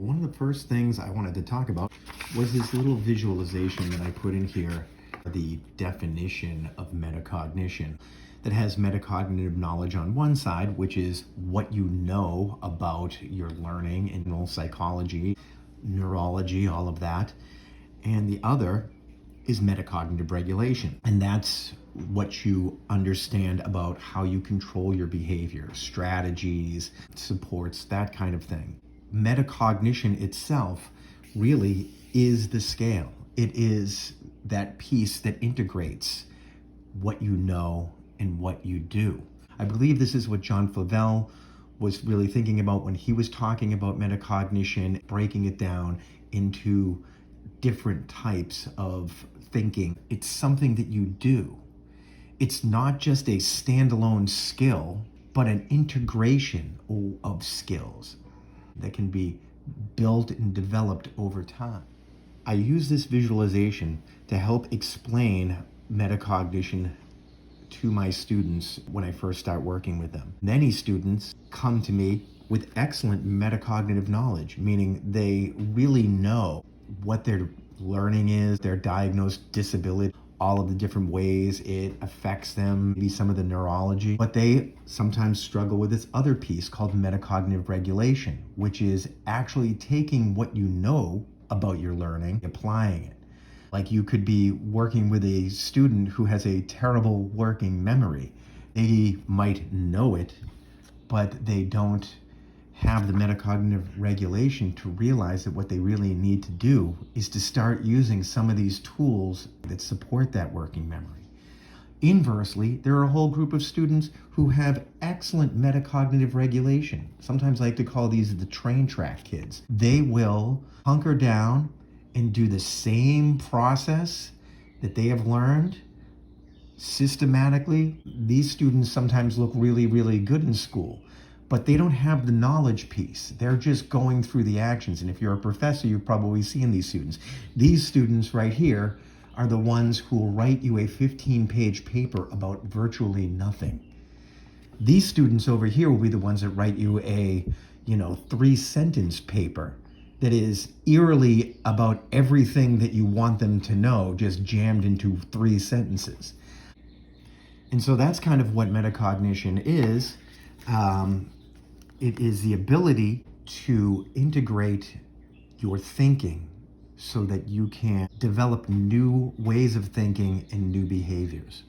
One of the first things I wanted to talk about was this little visualization that I put in here, the definition of metacognition, that has metacognitive knowledge on one side, which is what you know about your learning and psychology, neurology, all of that. And the other is metacognitive regulation. And that's what you understand about how you control your behavior, strategies, supports, that kind of thing. Metacognition itself really is the scale. It is that piece that integrates what you know and what you do. I believe this is what John Flavel was really thinking about when he was talking about metacognition, breaking it down into different types of thinking. It's something that you do. It's not just a standalone skill, but an integration of skills that can be built and developed over time. I use this visualization to help explain metacognition to my students when I first start working with them. Many students come to me with excellent metacognitive knowledge, meaning they really know what their learning is, their diagnosed disability, all of the different ways it affects them, maybe some of the neurology. But they sometimes struggle with this other piece called metacognitive regulation, which is actually taking what you know about your learning, applying it. Like you could be working with a student who has a terrible working memory. They might know it, but they don't have the metacognitive regulation to realize that what they really need to do is to start using some of these tools that support that working memory. Inversely, there are a whole group of students who have excellent metacognitive regulation. Sometimes I like to call these the train track kids. They will hunker down and do the same process that they have learned systematically. These students sometimes look really, really good in school, but they don't have the knowledge piece. They're just going through the actions. And if you're a professor, you've probably seen these students. These students right here are the ones who will write you a 15-page paper about virtually nothing. These students over here will be the ones that write you a, 3-sentence paper that is eerily about everything that you want them to know, just jammed into 3 sentences. And so that's kind of what metacognition is. It is the ability to integrate your thinking so that you can develop new ways of thinking and new behaviors.